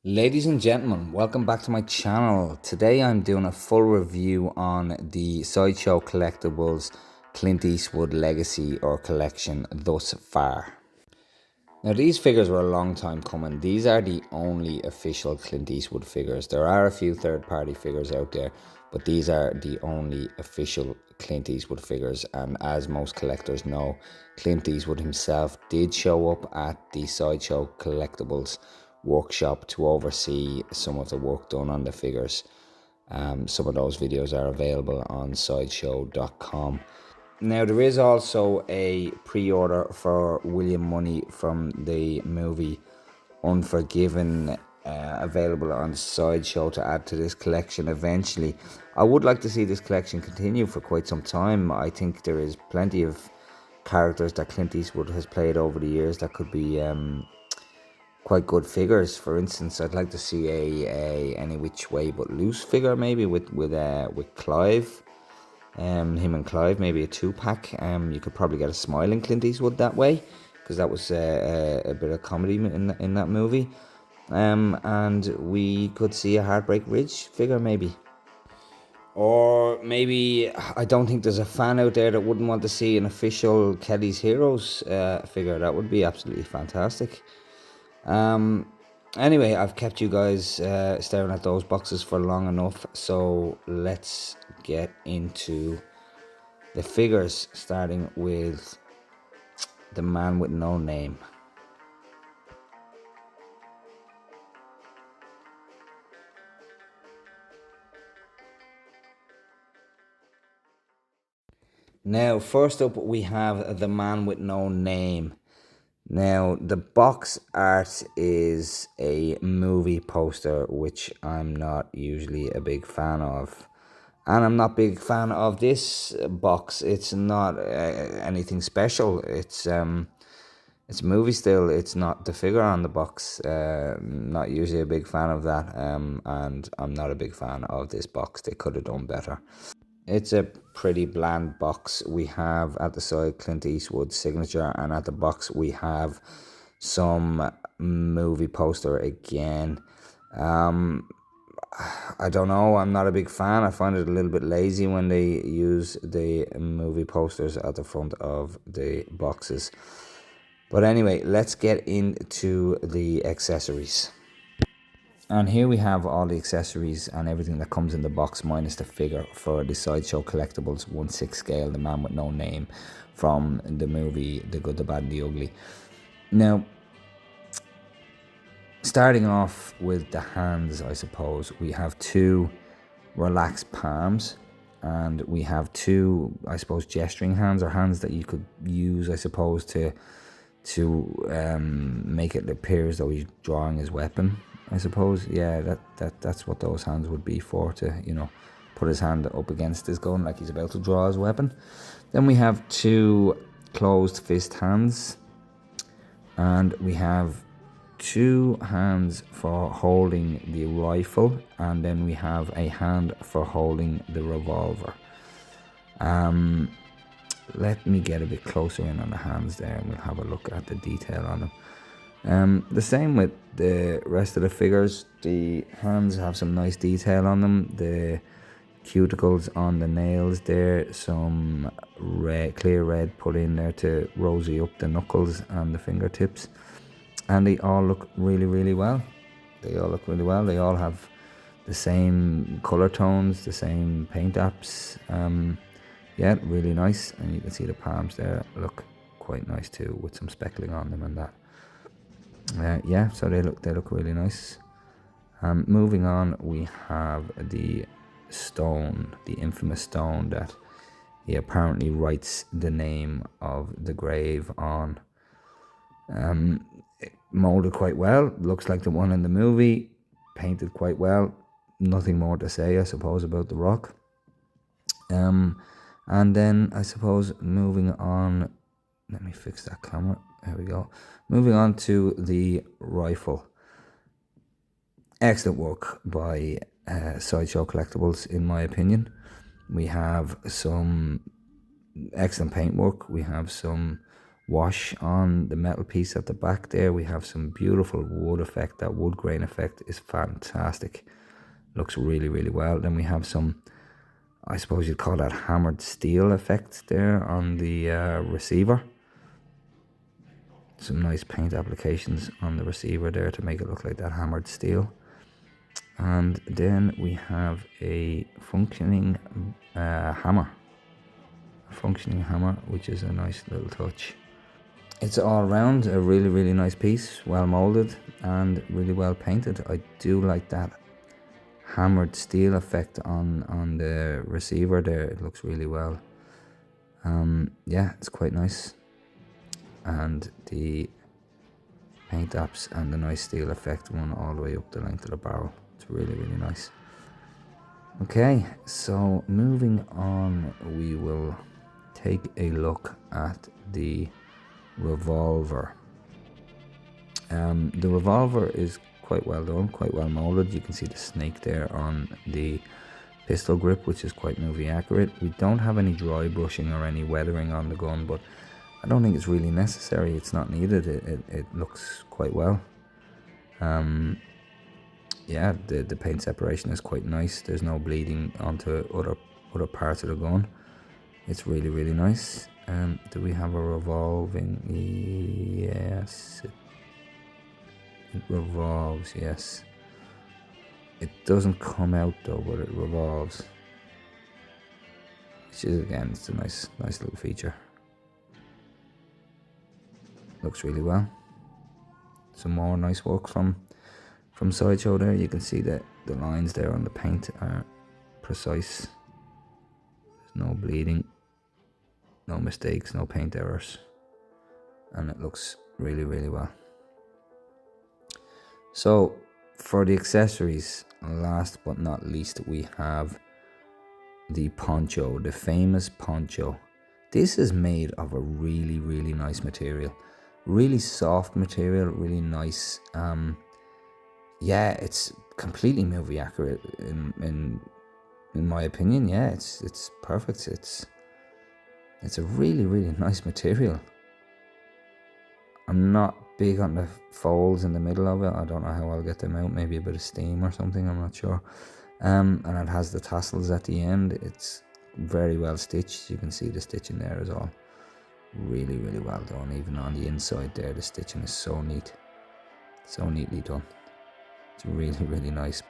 Ladies and gentlemen, welcome back to my channel. Today I'm doing a full review on the Sideshow Collectibles Clint Eastwood Legacy or Collection thus far. Now these figures were a long time coming. These are the only official Clint Eastwood figures. There are a few third-party figures out there, but these are the only official Clint Eastwood figures. And as most collectors know, Clint Eastwood himself did show up at the Sideshow Collectibles workshop to oversee some of the work done on the figures. Some of those videos are available on sideshow.com. Now, there is also a pre-order for William Money from the movie Unforgiven available on Sideshow to add to this collection eventually. I would like to see this collection continue for quite some time. I think there is plenty of characters that Clint Eastwood has played over the years that could be quite good figures. For instance, I'd like to see a Any Which Way But Loose figure, maybe with Clive. Him and Clive, maybe a two-pack. You could probably get a smiling Clint Eastwood that way, because that was a bit of comedy in that movie. And we could see a Heartbreak Ridge figure, maybe. Or maybe, I don't think there's a fan out there that wouldn't want to see an official Kelly's Heroes figure. That would be absolutely fantastic. Anyway, I've kept you guys staring at those boxes for long enough, so let's get into the figures, starting with the man with no name. Now, first up, we have the man with no name. Now, the box art is a movie poster, which I'm not usually a big fan of. And I'm not a big fan of this box. It's not anything special. It's movie still. It's not the figure on the box. Not usually a big fan of that. And I'm not a big fan of this box. They could have done better. It's a pretty bland box. We have at the side Clint Eastwood's signature, and at the box we have some movie poster again. I don't know. I'm not a big fan. I find it a little bit lazy when they use the movie posters at the front of the boxes. But anyway, let's get into the accessories. And here we have all the accessories and everything that comes in the box minus the figure for the Sideshow Collectibles 1/6 scale, the man with no name, from the movie The Good, the Bad and the Ugly. Now, starting off with the hands, I suppose, we have two relaxed palms, and we have two, I suppose, gesturing hands, or hands that you could use, I suppose, to make it appear as though he's drawing his weapon, I suppose. Yeah, that's what those hands would be for, to, put his hand up against his gun like he's about to draw his weapon. Then we have two closed fist hands, and we have two hands for holding the rifle, and then we have a hand for holding the revolver. Let me get a bit closer in on the hands there, and we'll have a look at the detail on them. The same with the rest of the figures. The hands have some nice detail on them. The cuticles on the nails there, some clear red put in there to rosy up the knuckles and the fingertips. And they all look really, really well. They all have the same color tones, the same paint apps. Yeah, really nice. And you can see the palms there look quite nice too, with some speckling on them and that. Yeah, so they look really nice. Moving on, we have the stone, the infamous stone that he apparently writes the name of the grave on. Molded quite well, looks like the one in the movie, painted quite well. Nothing more to say, I suppose, about the rock. And then I suppose moving on, let me fix that camera, there we go. Moving on to the rifle. Excellent work by Sideshow Collectibles, in my opinion. We have some excellent paintwork. We have some wash on the metal piece at the back there. We have some beautiful wood effect. That wood grain effect is fantastic. Looks really, really well. Then we have some, I suppose you'd call that hammered steel effect there on the receiver. Some nice paint applications on the receiver there to make it look like that hammered steel. And then we have a functioning hammer. A functioning hammer, which is a nice little touch. It's all round a really, really nice piece, well molded and really well painted. I do like that hammered steel effect on the receiver there. It looks really well. Yeah, it's quite nice. And the paint apps and the nice steel effect run all the way up the length of the barrel. It's really, really nice. Okay, so moving on, we will take a look at the revolver. The revolver is quite well done, quite well molded. You can see the snake there on the pistol grip, which is quite movie accurate. We don't have any dry brushing or any weathering on the gun, but I don't think it's really necessary. It's not needed. It looks quite well. Yeah, the paint separation is quite nice. There's no bleeding onto other parts of the gun. It's really, really nice. Do we have a revolving? Yes. It revolves, yes. It doesn't come out though, but it revolves. Which is, again, it's a nice little feature. Looks really well. Some more nice work from Sideshow there. You can see that the lines there on the paint are precise. There's no bleeding, no mistakes, no paint errors, and it looks really, really well. So for the accessories, last but not least, we have the poncho, the famous poncho. This is made of a really, really nice material, really soft material, really nice. Yeah, it's completely movie accurate in my opinion. Yeah, it's perfect. It's a really, really nice material. I'm not big on the folds in the middle of it. I don't know how I'll get them out. Maybe a bit of steam or something, I'm not sure. And it has the tassels at the end. It's very well stitched. You can see the stitching there as well. Really, really well done. Even on the inside there, the stitching is so neat. So neatly done. It's really, really nice.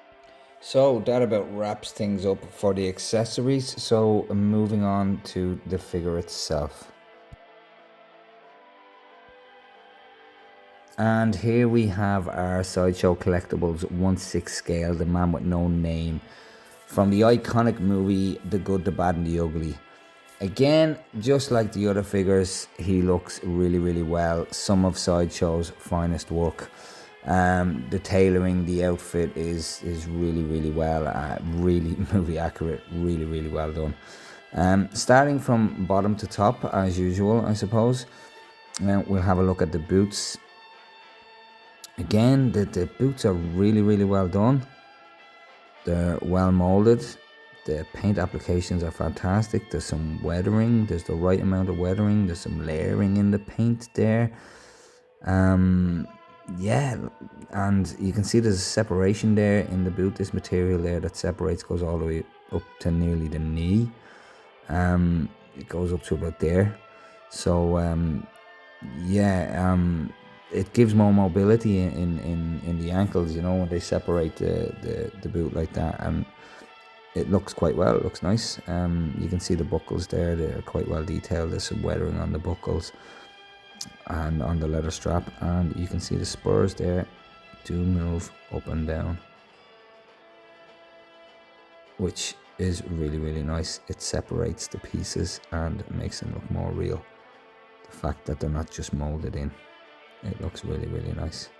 So that about wraps things up for the accessories. So moving on to the figure itself. And here we have our Sideshow Collectibles 1/6 scale, the man with no name, from the iconic movie The Good, the Bad and the Ugly. Again, just like the other figures, he looks really, really well. Some of Sideshow's finest work. The tailoring, the outfit is really, really well, really movie accurate, really, really well done. Starting from bottom to top, as usual, I suppose. We'll have a look at the boots. Again, the boots are really, really well done. They're well molded. The paint applications are fantastic. There's some weathering. There's the right amount of weathering. There's some layering in the paint there. Yeah, and you can see there's a separation there in the boot. This material there that separates goes all the way up to nearly the knee. It goes up to about there. So yeah, it gives more mobility in the ankles, you know, when they separate the boot like that, and it looks quite well. It looks nice. You can see the buckles there. They're quite well detailed. There's some weathering on the buckles and on the leather strap, and you can see the spurs there do move up and down, which is really, really nice. It separates the pieces and makes them look more real. The fact that they're not just molded in, it looks really, really nice.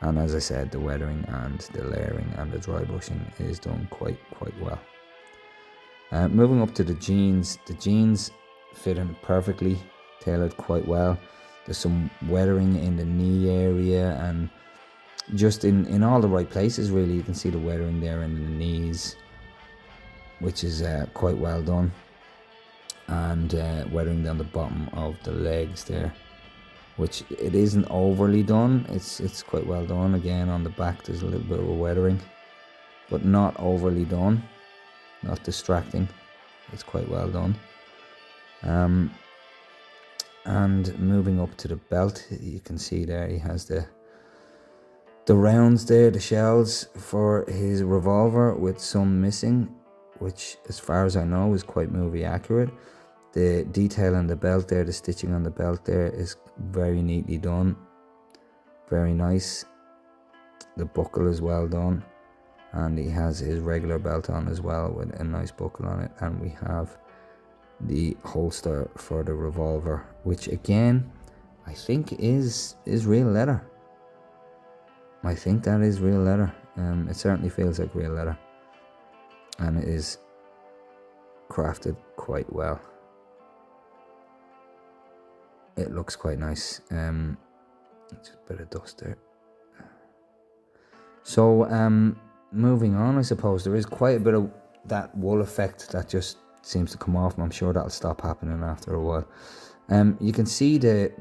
And as I said, the weathering and the layering and the dry brushing is done quite well. Moving up to the jeans fit in perfectly, tailored quite well. There's some weathering in the knee area and just in all the right places, really. You can see the weathering there in the knees, which is quite well done, and weathering down the bottom of the legs there. which it isn't overly done. It's quite well done. Again, on the back there's a little bit of a weathering, but not overly done, not distracting. It's quite well done. And moving up to the belt, you can see there he has the rounds there, the shells for his revolver with some missing, which as far as I know is quite movie accurate. The detail on the belt there, the stitching on the belt there is very neatly done, very nice. The buckle is well done, and he has his regular belt on as well with a nice buckle on it. And we have the holster for the revolver, which again I think is real leather. I think that is real leather. It certainly feels like real leather, and it is crafted quite well. It looks quite nice. Just a bit of dust there. So moving on, I suppose there is quite a bit of that wool effect that just seems to come off, and I'm sure that'll stop happening after a while. You can see the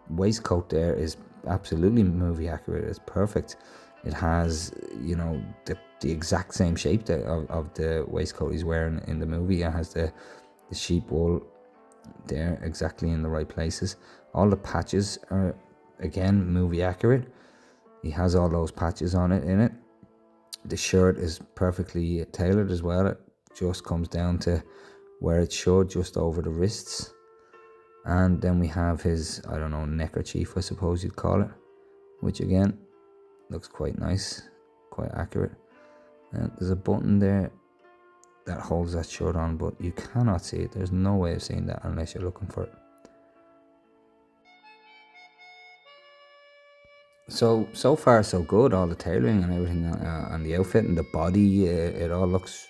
waistcoat there is absolutely movie accurate. It's perfect. It has, you know, the exact same shape of the waistcoat he's wearing in the movie. It has the sheep wool there exactly in the right places. All the patches are again movie accurate. He has all those patches on it in it. The shirt is perfectly tailored as well. It just comes down to where it should, just over the wrists. And then we have his, I don't know, neckerchief I suppose you'd call it, which again looks quite nice, quite accurate. And there's a button there that holds that shirt on, but you cannot see it. There's no way of seeing that unless you're looking for it. So far so good. All the tailoring and everything on the outfit and the body, it all looks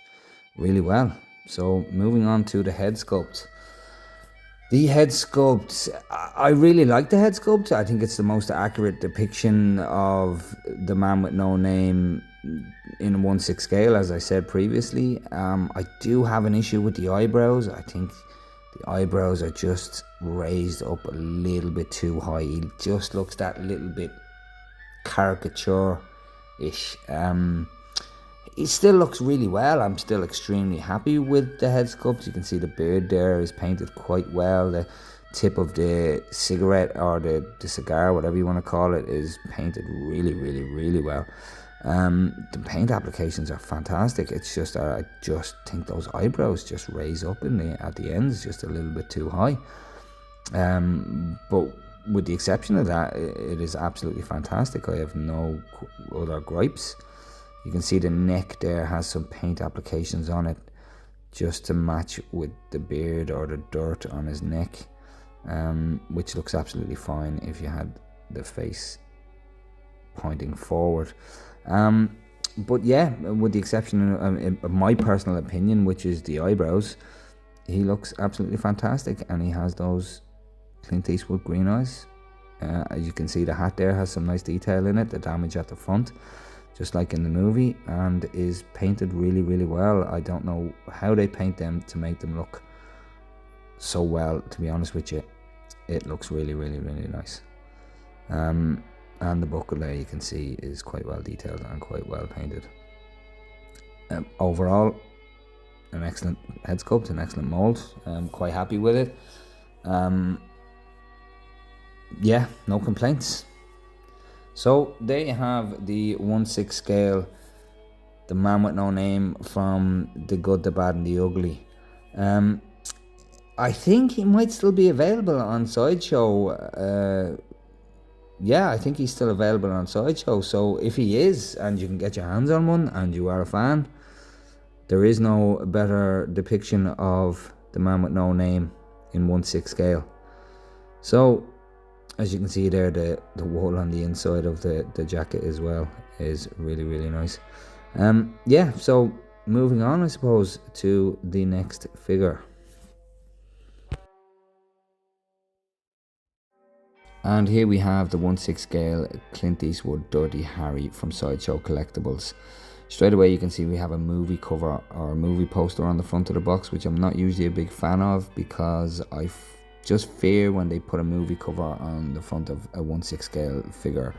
really well. So moving on to the head sculpt. The head sculpt, I really like the head sculpt. I think it's the most accurate depiction of the man with no name in a 1/6 scale, as I said previously. I do have an issue with the eyebrows. I think the eyebrows are just raised up a little bit too high. He just looks that little bit caricature-ish. He still looks really well. I'm still extremely happy with the head sculpt. You can see the beard there is painted quite well. The tip of the cigarette or the cigar, whatever you want to call it, is painted really well. The paint applications are fantastic. It's just I just think those eyebrows just raise up at the ends just a little bit too high. But with the exception of that, it is absolutely fantastic. I have no other gripes. You can see the neck there has some paint applications on it just to match with the beard or the dirt on his neck, which looks absolutely fine if you had the face pointing forward. But yeah, with the exception of my personal opinion, which is the eyebrows, he looks absolutely fantastic, and he has those Clint Eastwood green eyes. As you can see, the hat there has some nice detail in it, the damage at the front, just like in the movie, and is painted really well. I don't know how they paint them to make them look so well, to be honest with you. It looks really nice. And the buckle there, you can see, is quite well detailed and quite well painted. Overall, an excellent head sculpt, an excellent mold. I'm quite happy with it. Yeah, no complaints. So there you have the 1/6 scale, the man with no name from The Good, the Bad and the Ugly. I think he might still be available on Sideshow. Yeah, I think he's still available on Sideshow. So if he is, and you can get your hands on one and you are a fan, there is no better depiction of the man with no name in 1/6 scale. So as you can see there, the wool on the inside of the jacket as well is really nice. Yeah, so moving on, I suppose, to the next figure. And here we have the 1/6 scale Clint Eastwood Dirty Harry from Sideshow Collectibles. Straight away you can see we have a movie cover or a movie poster on the front of the box, which I'm not usually a big fan of, because I just fear when they put a movie cover on the front of a 1/6 scale figure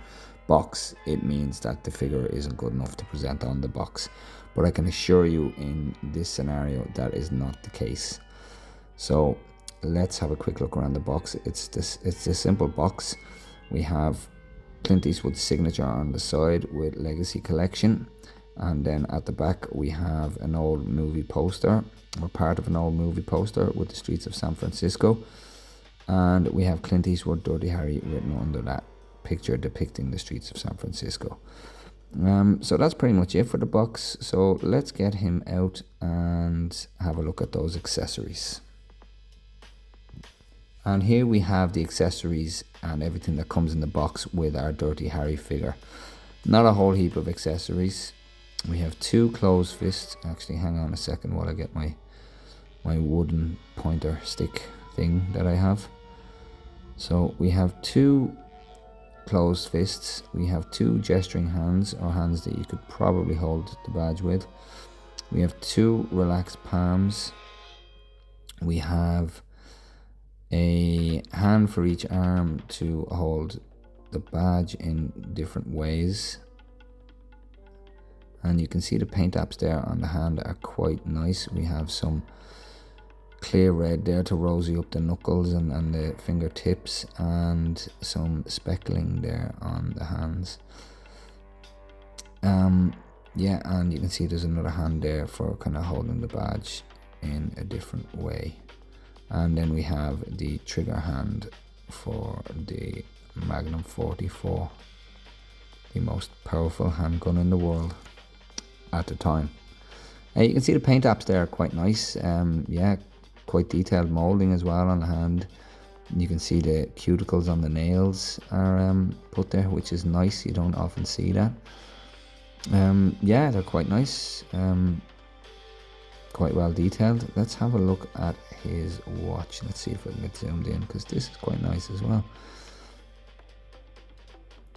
box. It means that the figure isn't good enough to present on the box. But I can assure you in this scenario that is not the case. So let's have a quick look around the box. It's a simple box. We have Clint Eastwood's signature on the side with Legacy Collection, and then at the back we have an old movie poster, or part of an old movie poster with the streets of San Francisco, and we have Clint Eastwood Dirty Harry written under that picture depicting the streets of San Francisco. So that's pretty much it for the box. So let's get him out and have a look at those accessories. And here we have the accessories and everything that comes in the box with our Dirty Harry figure. Not a whole heap of accessories. We have 2 closed fists. Actually, hang on a second while I get my wooden pointer stick thing that I have. So we have 2 closed fists. We have 2 gesturing hands, or hands that you could probably hold the badge with. We have 2 relaxed palms. We have a hand for each arm to hold the badge in different ways, and you can see the paint apps there on the hand are quite nice. We have some clear red there to rosy up the knuckles and the fingertips, and some speckling there on the hands. Yeah, and you can see there's another hand there for kind of holding the badge in a different way. And then we have the trigger hand for the Magnum 44, the most powerful handgun in the world at the time. You can see the paint apps there are quite nice. Yeah, quite detailed molding as well on the hand. You can see the cuticles on the nails are put there, which is nice. You don't often see that. Yeah, they're quite nice. Quite well detailed. Let's have a look at his watch. Let's see if I can get zoomed in, because this is quite nice as well.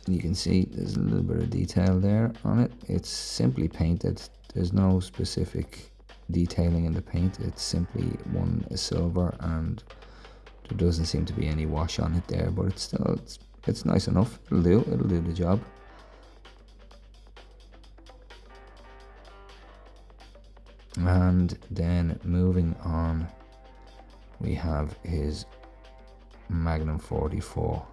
You can see there's a little bit of detail there on it. It's simply painted. There's no specific detailing in the paint. It's simply one silver, and there doesn't seem to be any wash on it there, but it's still it's nice enough. It'll do the job. And then moving on, we have his Magnum 44,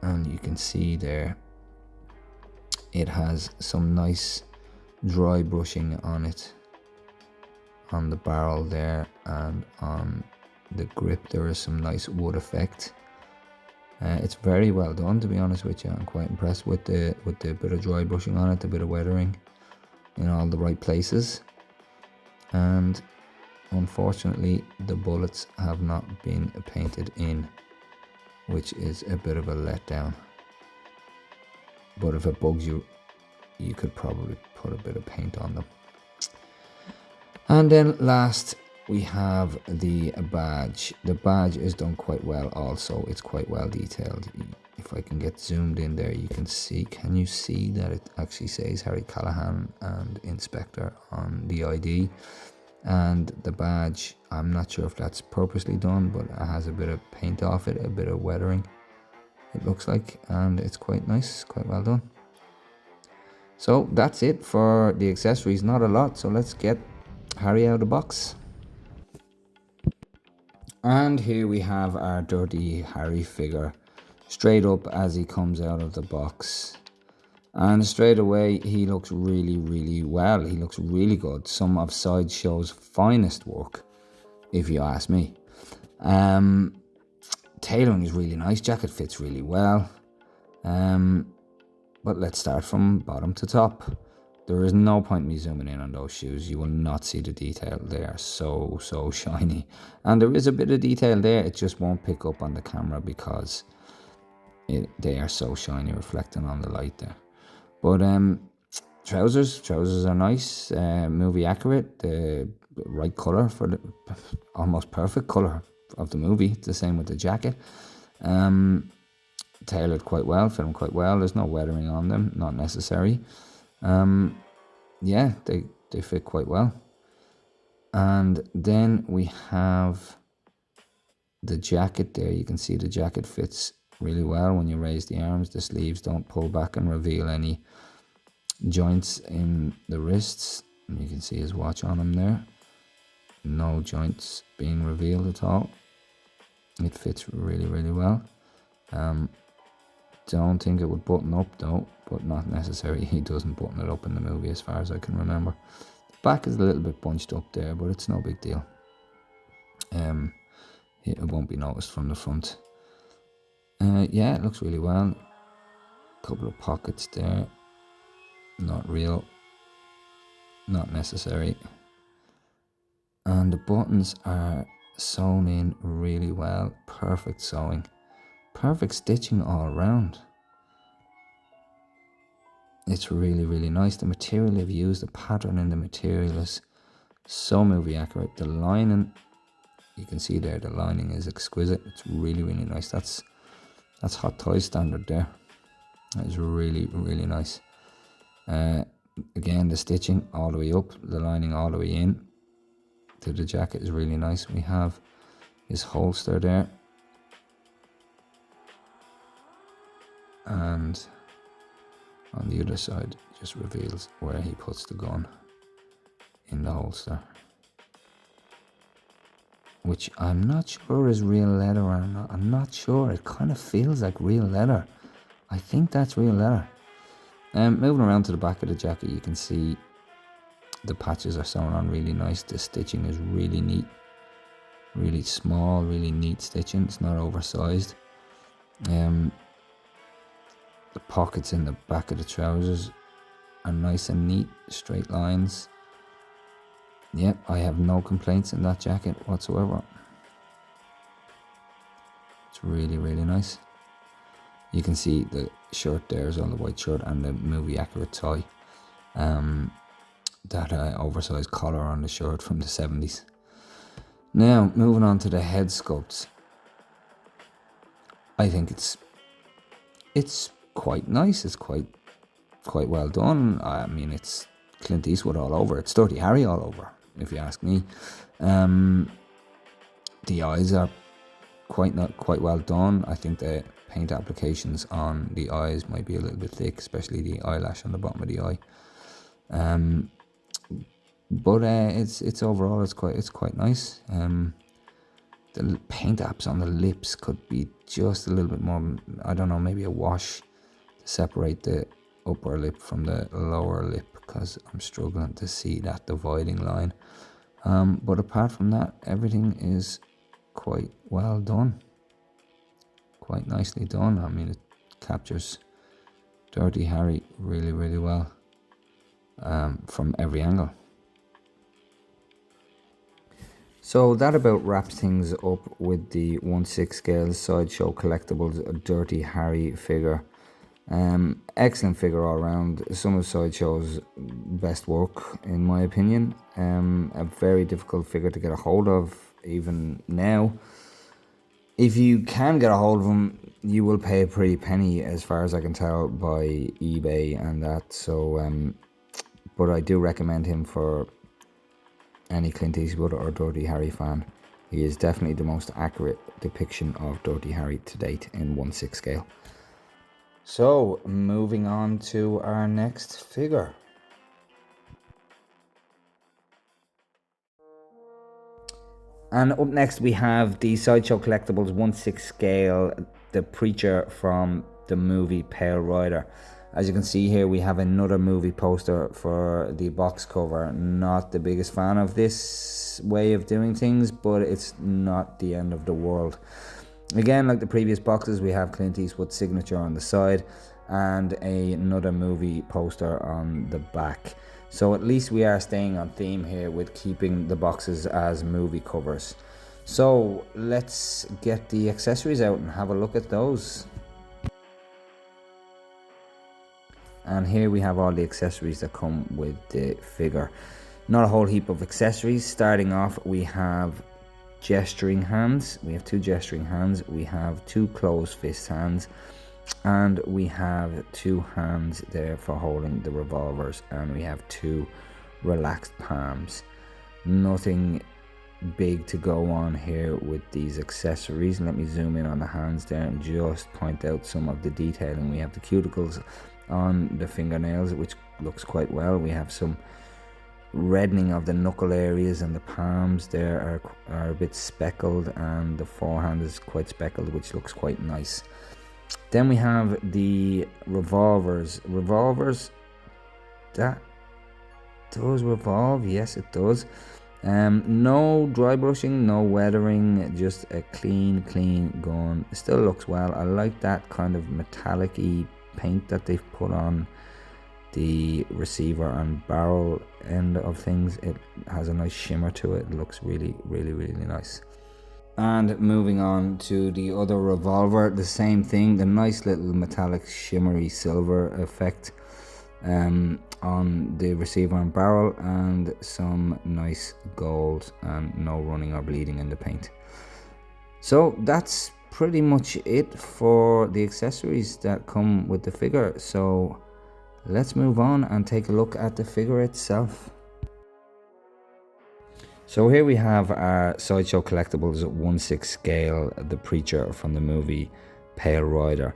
and you can see there it has some nice dry brushing on it, on the barrel there, and on the grip there is some nice wood effect. It's very well done, to be honest with you. I'm quite impressed with the bit of dry brushing on it, the bit of weathering in all the right places. And unfortunately the bullets have not been painted in, which is a bit of a letdown. But if it bugs you, you could probably put a bit of paint on them. And then last we have the badge. The badge is done quite well also. It's quite well detailed. If I can get zoomed in there, you can see, can you see that it actually says Harry Callahan and Inspector on the ID? And the badge, I'm not sure if that's purposely done, but it has a bit of paint off it, a bit of weathering, it looks like, and it's quite nice, quite well done. So that's it for the accessories, not a lot. So let's get Harry out of the box. And here we have our Dirty Harry figure, straight up as he comes out of the box. And straight away he looks really well. He looks really good. Some of Sideshow's finest work, if you ask me. Tailoring is really nice. Jacket fits really well. But let's start from bottom to top. There is no point me zooming in on those shoes. You will not see the detail. They are so shiny. And there is a bit of detail there. It just won't pick up on the camera because they are so shiny, reflecting on the light there. But trousers are nice. Movie accurate. The right colour for the almost perfect colour of the movie. It's the same with the jacket. Tailored quite well, fit them quite well. There's no weathering on them, not necessary. Yeah, they fit quite well. And then we have the jacket there. You can see the jacket fits really well when you raise the arms. The sleeves don't pull back and reveal any joints in the wrists. And you can see his watch on him there. No joints being revealed at all. It fits really, really well. Don't think it would button up though, but not necessary. He doesn't button it up in the movie as far as I can remember. The back is a little bit bunched up there, but it's no big deal. It won't be noticed from the front. Yeah, it looks really well. Couple of pockets there. Not real. Not necessary. And the buttons are sewn in really well. Perfect sewing. Perfect stitching all around. It's really, really nice. The material they've used, the pattern in the material is so movie accurate. The lining, you can see there, the lining is exquisite. It's really, really nice. That's Hot Toy standard there. That is really, really nice. Again, the stitching all the way up, the lining all the way in to the jacket is really nice. We have his holster there. And on the other side, just reveals where he puts the gun in the holster. Which I'm not sure is real leather or not. I'm not sure. It kind of feels like real leather. I think that's real leather. Moving around to the back of the jacket, you can see the patches are sewn on really nice. The stitching is really neat. Really small, really neat stitching. It's not oversized. The pockets in the back of the trousers are nice and neat, straight lines. Yep, I have no complaints in that jacket whatsoever. It's really, really nice. You can see the shirt there is on the white shirt and the movie accurate tie. That oversized collar on the shirt from the 70s. Now, moving on to the head sculpts. I think it's quite nice. It's quite well done. I mean, it's Clint Eastwood all over. It's Dirty Harry all over, if you ask me. The eyes are quite well done. I think the paint applications on the eyes might be a little bit thick, especially the eyelash on the bottom of the eye. But it's overall it's quite nice. The paint apps on the lips could be just a little bit more, I don't know, maybe a wash to separate the upper lip from the lower lip, because I'm struggling to see that dividing line. But apart from that, everything is quite well done. Quite nicely done. I mean, it captures Dirty Harry really, really well from every angle. So that about wraps things up with the 1/6 scale Sideshow Collectibles Dirty Harry figure. Excellent figure all around. Some of Sideshow's best work, in my opinion. A very difficult figure to get a hold of even now. If you can get a hold of him, you will pay a pretty penny, as far as I can tell, by eBay and that. So, but I do recommend him for any Clint Eastwood or Dirty Harry fan. He is definitely the most accurate depiction of Dirty Harry to date in 1/6 scale. So, moving on to our next figure. And up next we have the Sideshow Collectibles 1/6 scale, the Preacher from the movie Pale Rider. As you can see here, we have another movie poster for the box cover. Not the biggest fan of this way of doing things, but it's not the end of the world. Again, like the previous boxes, we have Clint Eastwood's signature on the side and another movie poster on the back. So at least we are staying on theme here with keeping the boxes as movie covers. So let's get the accessories out and have a look at those. And here we have all the accessories that come with the figure. Not a whole heap of accessories. Starting off, we have gesturing hands. We have 2 gesturing hands. We have 2 closed fist hands. And we have 2 hands there for holding the revolvers. And we have 2 relaxed palms. Nothing big to go on here with these accessories. Let me zoom in on the hands there and just point out some of the detailing. We have the cuticles on the fingernails, which looks quite well. We have some reddening of the knuckle areas, and the palms there are a bit speckled, and the forehand is quite speckled, which looks quite nice. Then we have the revolvers. That does revolve, yes it does. No dry brushing, no weathering, just a clean gun. It still looks well. I like that kind of metallic-y paint that they've put on the receiver and barrel end of things. It has a nice shimmer to it. It looks really nice. And moving on to the other revolver, the same thing, the nice little metallic shimmery silver effect on the receiver and barrel, and some nice gold, and no running or bleeding in the paint. So that's pretty much it for the accessories that come with the figure. So let's move on and take a look at the figure itself. So here we have our Sideshow Collectibles 1/6 scale, the preacher from the movie Pale Rider.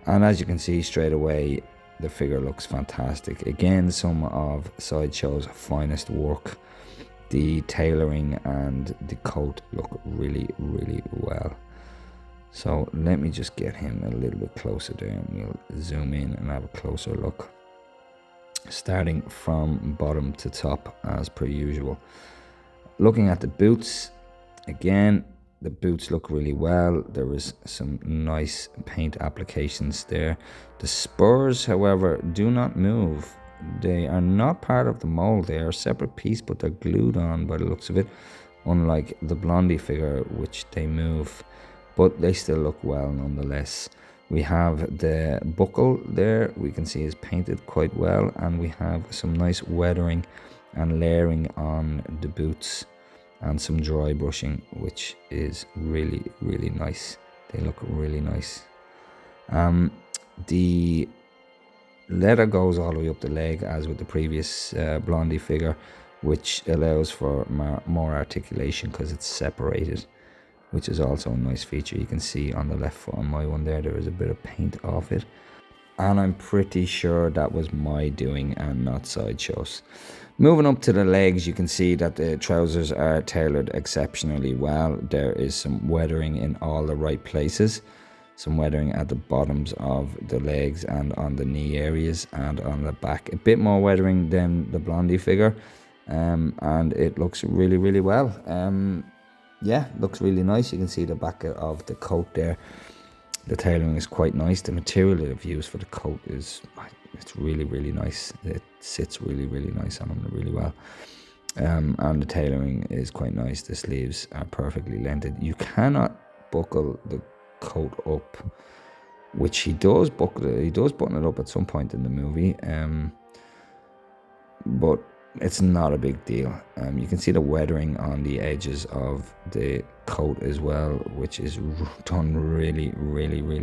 And as you can see straight away, the figure looks fantastic. Again, some of Sideshow's finest work. The tailoring and the coat look really well. So let me just get him a little bit closer there, and we'll zoom in and have a closer look. Starting from bottom to top as per usual. Looking at the boots, again, the boots look really well. There is some nice paint applications there. The spurs, however, do not move. They are not part of the mold. They are a separate piece, but they're glued on by the looks of it, unlike the Blondie figure, which they move, but they still look well nonetheless. We have the buckle there, we can see is painted quite well, and we have some nice weathering and layering on the boots, and some dry brushing, which is really nice. They look really nice. The leather goes all the way up the leg as with the previous Blondie figure, which allows for more articulation because it's separated, which is also a nice feature. You can see on the left foot on my one there is a bit of paint off it, and I'm pretty sure that was my doing and not Sideshow's. Moving up to the legs, you can see that the trousers are tailored exceptionally well. There is some weathering in all the right places. Some weathering at the bottoms of the legs and on the knee areas and on the back. A bit more weathering than the Blondie figure, and it looks really well. Yeah, looks really nice. You can see the back of the coat there. The tailoring is quite nice. The material they've used for the coat is, it's really nice. It sits really nice on them really well. And the tailoring is quite nice. The sleeves are perfectly lengthened. You cannot buckle the coat up, which he does buckle it. He does button it up at some point in the movie, but it's not a big deal. You can see the weathering on the edges of the coat as well, which is done really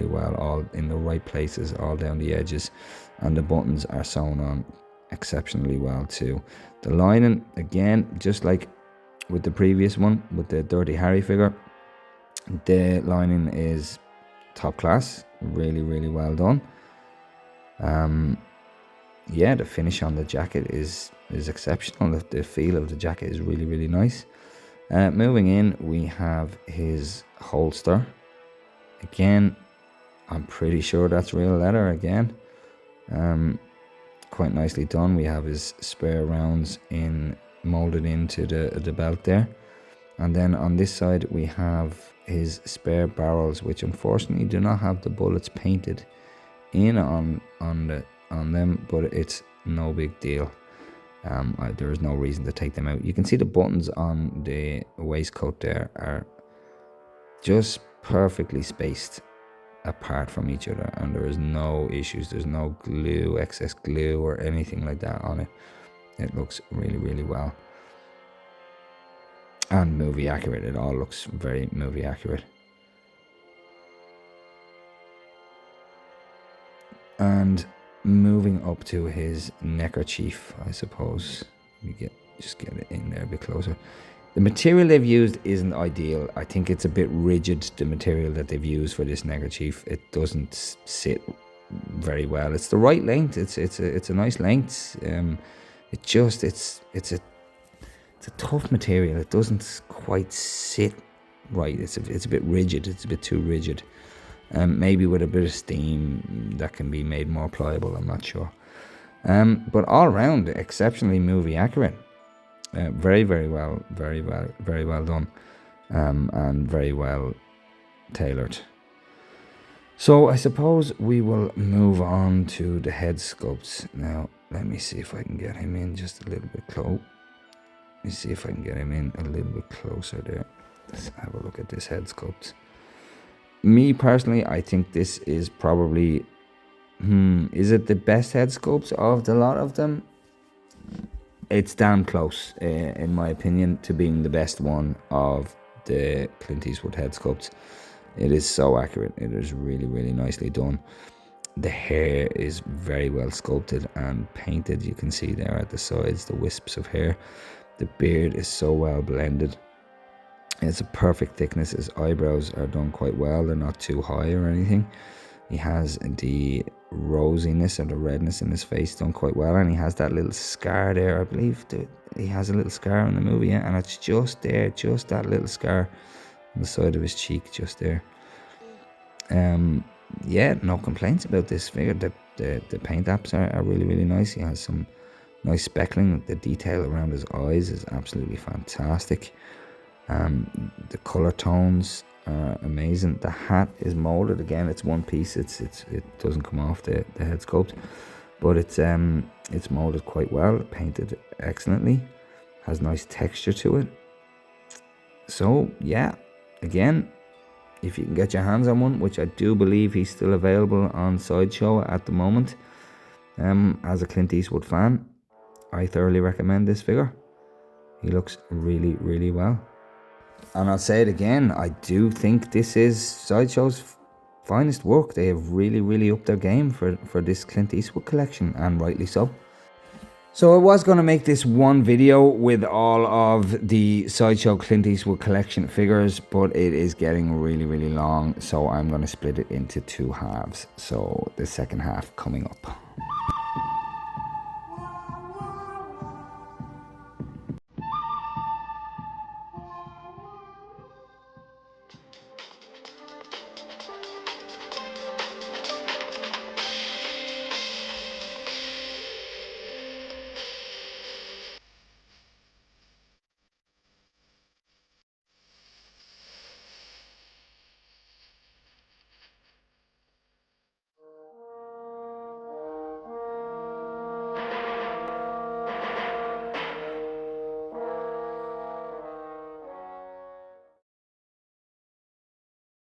well, all in the right places, all down the edges, and the buttons are sewn on exceptionally well too. The lining, again, just like with the previous one with the Dirty Harry figure, the lining is top class, really well done. Yeah, the finish on the jacket is exceptional. The feel of the jacket is really nice. Moving in, we have his holster. Again, I'm pretty sure that's real leather again. Quite nicely done. We have his spare rounds molded into the belt there. And then on this side we have his spare barrels, which unfortunately do not have the bullets painted in on them, but it's no big deal. There is no reason to take them out. You can see the buttons on the waistcoat there are just perfectly spaced apart from each other, and there is no issues. There's no glue, excess glue or anything like that on it. It looks really well and movie accurate. It all looks very movie accurate. And moving up to his neckerchief, I suppose. We get just get it in there a bit closer. The material they've used isn't ideal. I think it's a bit rigid, the material that they've used for this neckerchief. It doesn't sit very well. It's the right length. It's a nice length. It's a tough material. It doesn't quite sit right. It's a bit rigid. It's a bit too rigid. Maybe with a bit of steam that can be made more pliable. I'm not sure. But all around, exceptionally movie accurate. Very well done, and very well tailored. So I suppose we will move on to the head sculpts now. Let me see if I can get him in just a little bit close. Let me see if I can get him in a little bit closer there. Let's have a look at this head sculpt. Me personally, I think this is probably, is it the best head sculpt of the lot of them? It's damn close, in my opinion, to being the best one of the Clint Eastwood head sculpts. It is so accurate. It is really nicely done. The hair is very well sculpted and painted. You can see there at the sides the wisps of hair. The beard is so well blended. It's a perfect thickness. His eyebrows are done quite well. They're not too high or anything. He has the rosiness and the redness in his face done quite well, and he has that little scar there. I believe he has a little scar in the movie, yeah? And it's just there, just that little scar on the side of his cheek, just there. Yeah, no complaints about this figure. The paint apps are really nice. He has some nice speckling. The detail around his eyes is absolutely fantastic. The color tones are amazing. The hat is molded again. It's one piece. It doesn't come off the head sculpt, but it's molded quite well, painted excellently, has nice texture to it. So yeah, again, if you can get your hands on one, which I do believe he's still available on Sideshow at the moment, as a Clint Eastwood fan, I thoroughly recommend this figure. He looks really well. And I'll say it again, I do think this is Sideshow's finest work. They have really upped their game for this Clint Eastwood collection, and rightly so. So I was going to make this one video with all of the Sideshow Clint Eastwood collection figures, but it is getting really long, so I'm going to split it into two halves. So the second half coming up.